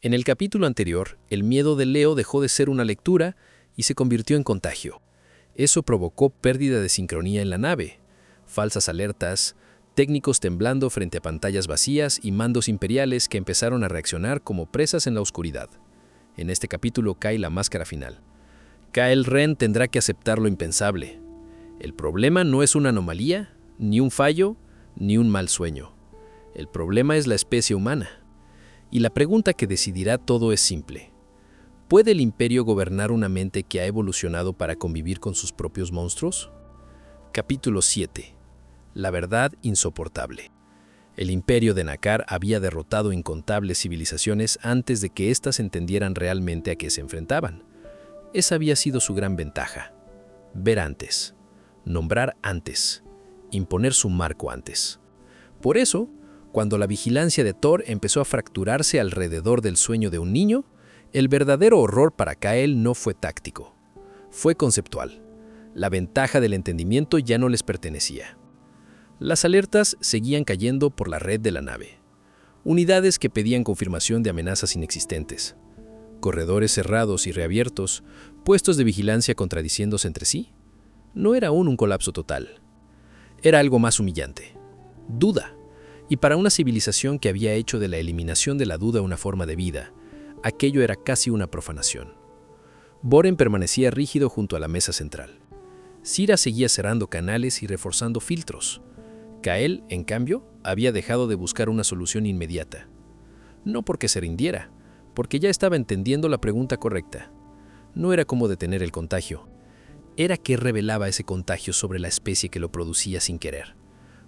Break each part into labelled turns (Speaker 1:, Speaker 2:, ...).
Speaker 1: En el capítulo anterior, el miedo de Leo dejó de ser una lectura y se convirtió en contagio. Eso provocó pérdida de sincronía en la nave, falsas alertas, técnicos temblando frente a pantallas vacías y mandos imperiales que empezaron a reaccionar como presas en la oscuridad. En este capítulo cae la máscara final. Kyle Ren tendrá que aceptar lo impensable. El problema no es una anomalía, ni un fallo, ni un mal sueño. El problema es la especie humana. Y la pregunta que decidirá todo es simple. ¿Puede el Imperio gobernar una mente que ha evolucionado para convivir con sus propios monstruos? Capítulo 7. La verdad insoportable. El Imperio de Nakar había derrotado incontables civilizaciones antes de que éstas entendieran realmente a qué se enfrentaban. Esa había sido su gran ventaja. Ver antes, nombrar antes, imponer su marco antes. Por eso, cuando la vigilancia de Thor empezó a fracturarse alrededor del sueño de un niño, el verdadero horror para Kyle no fue táctico, fue conceptual. La ventaja del entendimiento ya no les pertenecía. Las alertas seguían cayendo por la red de la nave. Unidades que pedían confirmación de amenazas inexistentes. Corredores cerrados y reabiertos, puestos de vigilancia contradiciéndose entre sí. No era aún un colapso total. Era algo más humillante. Duda. Y para una civilización que había hecho de la eliminación de la duda una forma de vida, aquello era casi una profanación. Boren permanecía rígido junto a la mesa central. Sira seguía cerrando canales y reforzando filtros. Kyle, en cambio, había dejado de buscar una solución inmediata. No porque se rindiera, porque ya estaba entendiendo la pregunta correcta. No era cómo detener el contagio. Era qué revelaba ese contagio sobre la especie que lo producía sin querer.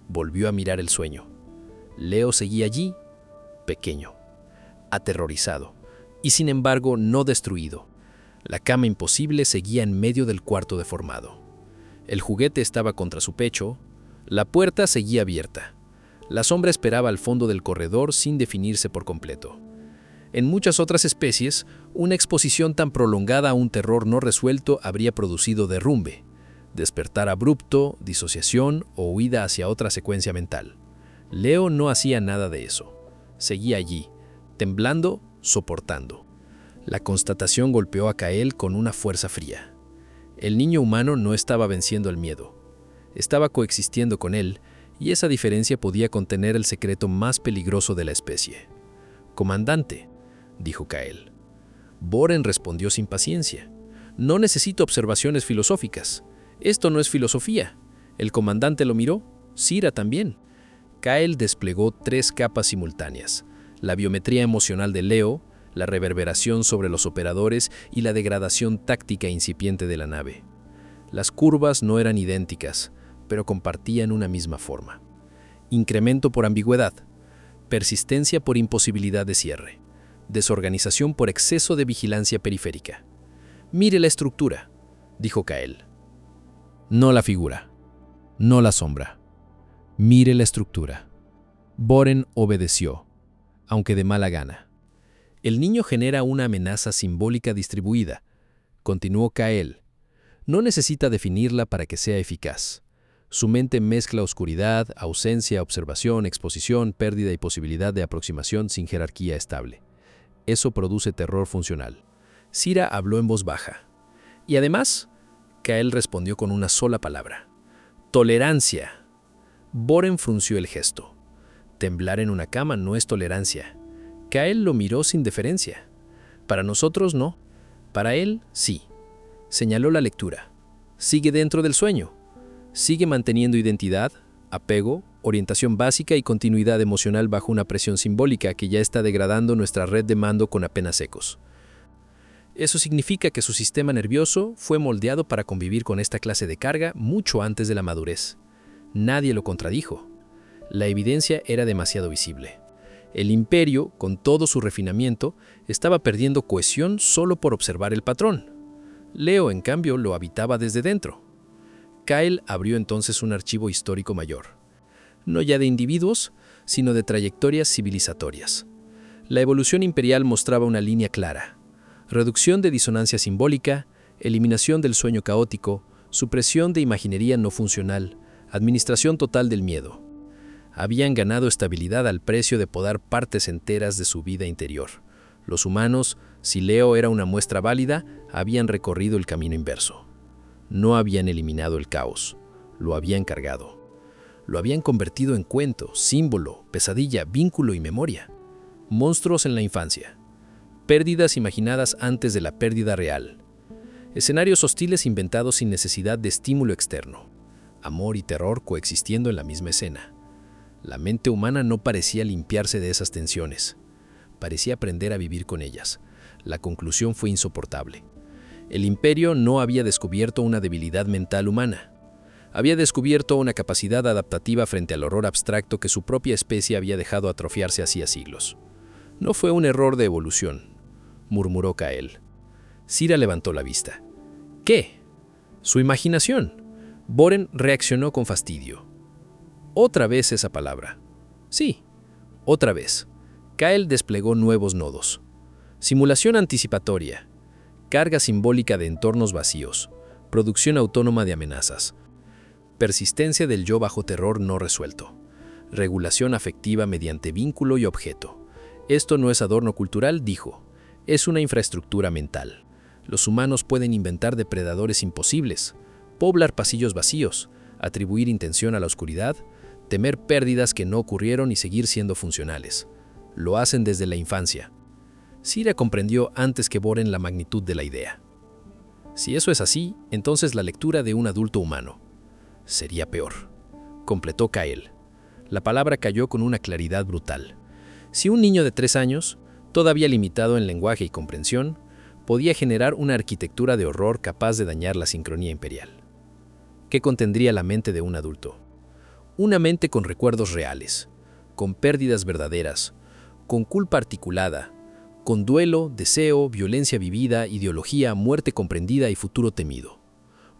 Speaker 1: Volvió a mirar el sueño. Leo seguía allí, pequeño, aterrorizado, y sin embargo no destruido. La cama imposible seguía en medio del cuarto deformado. El juguete estaba contra su pecho, la puerta seguía abierta. La sombra esperaba al fondo del corredor sin definirse por completo. En muchas otras especies, una exposición tan prolongada a un terror no resuelto habría producido derrumbe, despertar abrupto, disociación o huida hacia otra secuencia mental. Leo no hacía nada de eso. Seguía allí, temblando, soportando. La constatación golpeó a Kyle con una fuerza fría. El niño humano no estaba venciendo el miedo. Estaba coexistiendo con él, y esa diferencia podía contener el secreto más peligroso de la especie. «Comandante», dijo Kyle. Boren respondió sin paciencia. «No necesito observaciones filosóficas. Esto no es filosofía». El comandante lo miró, Sira también. Kyle desplegó 3 capas simultáneas: la biometría emocional de Leo, la reverberación sobre los operadores y la degradación táctica incipiente de la nave. Las curvas no eran idénticas, pero compartían una misma forma. Incremento por ambigüedad, persistencia por imposibilidad de cierre, desorganización por exceso de vigilancia periférica. «Mire la estructura», dijo Kyle. «No la figura, no la sombra. Mire la estructura». Boren obedeció, aunque de mala gana. «El niño genera una amenaza simbólica distribuida», continuó Kyle. «No necesita definirla para que sea eficaz. Su mente mezcla oscuridad, ausencia, observación, exposición, pérdida y posibilidad de aproximación sin jerarquía estable. Eso produce terror funcional». Sira habló en voz baja. «Y además», Kyle respondió con una sola palabra: «tolerancia». Boren frunció el gesto. Temblar en una cama no es tolerancia. Kyle lo miró sin deferencia. «Para nosotros no. Para él, sí». Señaló la lectura. «Sigue dentro del sueño. Sigue manteniendo identidad, apego, orientación básica y continuidad emocional bajo una presión simbólica que ya está degradando nuestra red de mando con apenas ecos. Eso significa que su sistema nervioso fue moldeado para convivir con esta clase de carga mucho antes de la madurez». Nadie lo contradijo. La evidencia era demasiado visible. El imperio, con todo su refinamiento, estaba perdiendo cohesión solo por observar el patrón. Leo, en cambio, lo habitaba desde dentro. Kyle abrió entonces un archivo histórico mayor. No ya de individuos, sino de trayectorias civilizatorias. La evolución imperial mostraba una línea clara: reducción de disonancia simbólica, eliminación del sueño caótico, supresión de imaginería no funcional, administración total del miedo. Habían ganado estabilidad al precio de podar partes enteras de su vida interior, Los humanos, si Leo era una muestra válida, habían recorrido el camino inverso. No habían eliminado el caos, lo habían cargado. Lo habían convertido en cuento, símbolo, pesadilla, vínculo y memoria. Monstruos en la infancia. Pérdidas imaginadas antes de la pérdida real. Escenarios hostiles inventados sin necesidad de estímulo externo. Amor y terror coexistiendo en la misma escena. La mente humana no parecía limpiarse de esas tensiones. Parecía aprender a vivir con ellas. La conclusión fue insoportable. El Imperio no había descubierto una debilidad mental humana. Había descubierto una capacidad adaptativa frente al horror abstracto que su propia especie había dejado atrofiarse hacía siglos. No fue un error de evolución, murmuró Kael. Sira levantó la vista. ¿Qué? Su imaginación. Boren reaccionó con fastidio. Otra vez esa palabra. Sí, otra vez. Kael desplegó nuevos nodos. Simulación anticipatoria. Carga simbólica de entornos vacíos. Producción autónoma de amenazas. Persistencia del yo bajo terror no resuelto. Regulación afectiva mediante vínculo y objeto. Esto no es adorno cultural, dijo. Es una infraestructura mental. Los humanos pueden inventar depredadores imposibles, poblar pasillos vacíos, atribuir intención a la oscuridad, temer pérdidas que no ocurrieron y seguir siendo funcionales. Lo hacen desde la infancia. Sira comprendió antes que Boren la magnitud de la idea. Si eso es así, entonces la lectura de un adulto humano sería peor, completó Kael. La palabra cayó con una claridad brutal. Si un niño de 3 años, todavía limitado en lenguaje y comprensión, podía generar una arquitectura de horror capaz de dañar la sincronía imperial. ¿Qué contendría la mente de un adulto? Una mente con recuerdos reales, con pérdidas verdaderas, con culpa articulada, con duelo, deseo, violencia vivida, ideología, muerte comprendida y futuro temido.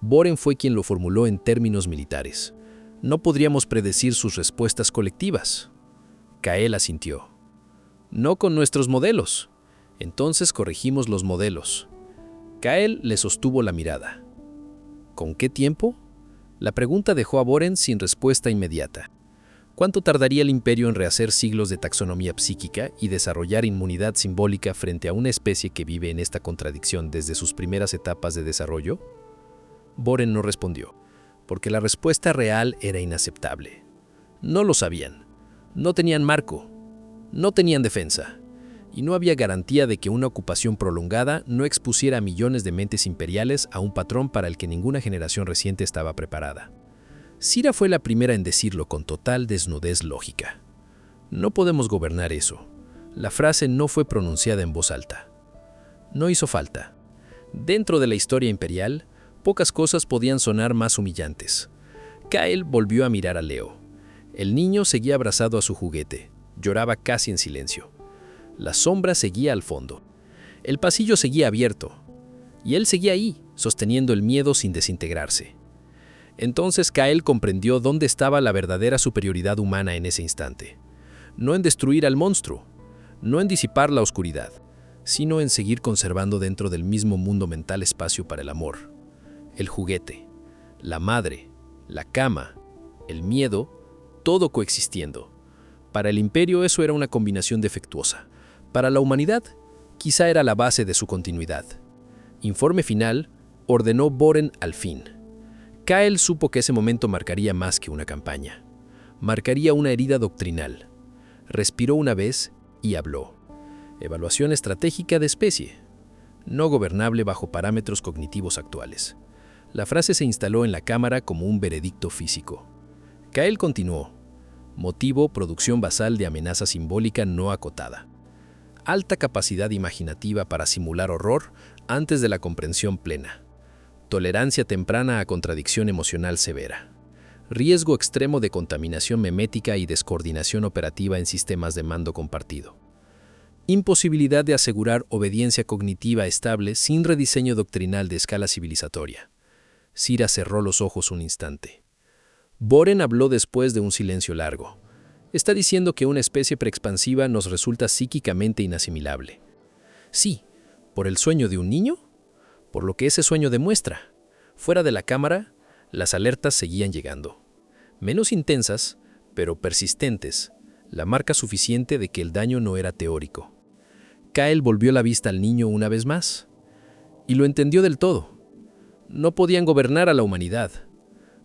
Speaker 1: Boren fue quien lo formuló en términos militares. No podríamos predecir sus respuestas colectivas. Kael asintió. No con nuestros modelos. Entonces corregimos los modelos. Kael le sostuvo la mirada. ¿Con qué tiempo? La pregunta dejó a Boren sin respuesta inmediata. ¿Cuánto tardaría el Imperio en rehacer siglos de taxonomía psíquica y desarrollar inmunidad simbólica frente a una especie que vive en esta contradicción desde sus primeras etapas de desarrollo? Boren no respondió, porque la respuesta real era inaceptable. No lo sabían. No tenían marco. No tenían defensa. Y no había garantía de que una ocupación prolongada no expusiera a millones de mentes imperiales a un patrón para el que ninguna generación reciente estaba preparada. Sira fue la primera en decirlo con total desnudez lógica. No podemos gobernar eso. La frase no fue pronunciada en voz alta. No hizo falta. Dentro de la historia imperial, pocas cosas podían sonar más humillantes. Kael volvió a mirar a Leo. El niño seguía abrazado a su juguete. Lloraba casi en silencio. La sombra seguía al fondo. El pasillo seguía abierto. Y él seguía ahí, sosteniendo el miedo sin desintegrarse. Entonces Kael comprendió dónde estaba la verdadera superioridad humana en ese instante. No en destruir al monstruo, no en disipar la oscuridad, sino en seguir conservando dentro del mismo mundo mental espacio para el amor. El juguete, la madre, la cama, el miedo, todo coexistiendo. Para el Imperio eso era una combinación defectuosa. Para la humanidad, quizá era la base de su continuidad. Informe final, ordenó Boren al fin. Kael supo que ese momento marcaría más que una campaña. Marcaría una herida doctrinal. Respiró una vez y habló. Evaluación estratégica de especie. No gobernable bajo parámetros cognitivos actuales. La frase se instaló en la cámara como un veredicto físico. Kael continuó. Motivo, producción basal de amenaza simbólica no acotada. Alta capacidad imaginativa para simular horror antes de la comprensión plena. Tolerancia temprana a contradicción emocional severa. Riesgo extremo de contaminación memética y descoordinación operativa en sistemas de mando compartido. Imposibilidad de asegurar obediencia cognitiva estable sin rediseño doctrinal de escala civilizatoria. Sira cerró los ojos un instante. Boren habló después de un silencio largo. Está diciendo que una especie preexpansiva nos resulta psíquicamente inasimilable. Sí, ¿por el sueño de un niño? Por lo que ese sueño demuestra. Fuera de la cámara, las alertas seguían llegando. Menos intensas, pero persistentes, la marca suficiente de que el daño no era teórico. Kyle volvió la vista al niño una vez más. Y lo entendió del todo. No podían gobernar a la humanidad.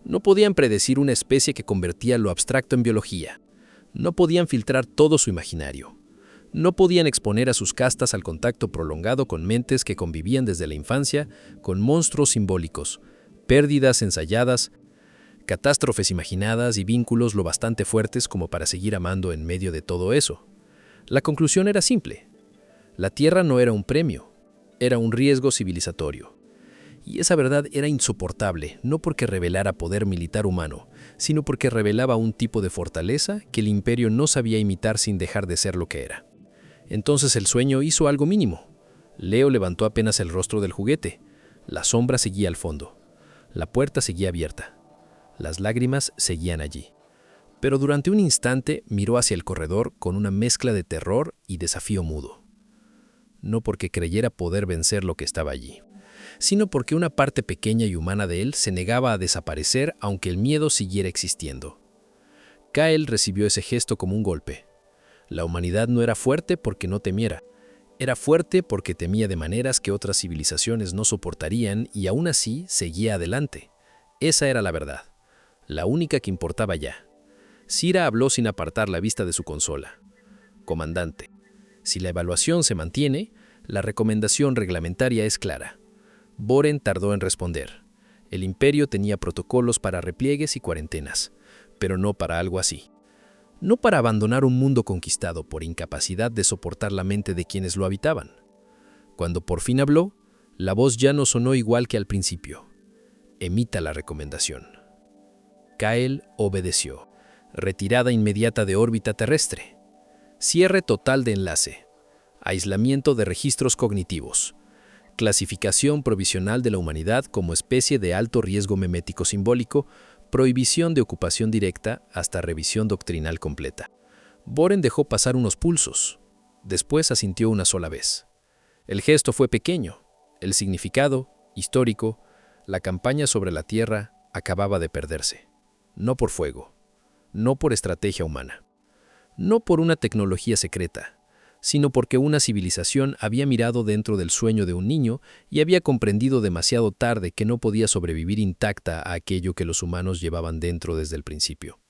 Speaker 1: No podían predecir una especie que convertía lo abstracto en biología. No podían filtrar todo su imaginario. No podían exponer a sus castas al contacto prolongado con mentes que convivían desde la infancia con monstruos simbólicos, pérdidas ensayadas, catástrofes imaginadas y vínculos lo bastante fuertes como para seguir amando en medio de todo eso. La conclusión era simple. La Tierra no era un premio, era un riesgo civilizatorio. Y esa verdad era insoportable, no porque revelara poder militar humano, sino porque revelaba un tipo de fortaleza que el imperio no sabía imitar sin dejar de ser lo que era. Entonces el sueño hizo algo mínimo. Leo levantó apenas el rostro del juguete. La sombra seguía al fondo. La puerta seguía abierta. Las lágrimas seguían allí. Pero durante un instante miró hacia el corredor con una mezcla de terror y desafío mudo. No porque creyera poder vencer lo que estaba allí, sino porque una parte pequeña y humana de él se negaba a desaparecer aunque el miedo siguiera existiendo. Kyle recibió ese gesto como un golpe. La humanidad no era fuerte porque no temiera. Era fuerte porque temía de maneras que otras civilizaciones no soportarían y aún así seguía adelante. Esa era la verdad, la única que importaba ya. Sira habló sin apartar la vista de su consola. Comandante, si la evaluación se mantiene, la recomendación reglamentaria es clara. Boren tardó en responder. El imperio tenía protocolos para repliegues y cuarentenas, pero no para algo así. No para abandonar un mundo conquistado por incapacidad de soportar la mente de quienes lo habitaban. Cuando por fin habló, la voz ya no sonó igual que al principio. Emita la recomendación. Kyle obedeció. Retirada inmediata de órbita terrestre. Cierre total de enlace. Aislamiento de registros cognitivos. Clasificación provisional de la humanidad como especie de alto riesgo memético simbólico, prohibición de ocupación directa hasta revisión doctrinal completa. Boren dejó pasar unos pulsos. Después asintió una sola vez. El gesto fue pequeño. El significado, histórico, la campaña sobre la Tierra acababa de perderse. No por fuego, no por estrategia humana, no por una tecnología secreta, sino porque una civilización había mirado dentro del sueño de un niño y había comprendido demasiado tarde que no podía sobrevivir intacta a aquello que los humanos llevaban dentro desde el principio.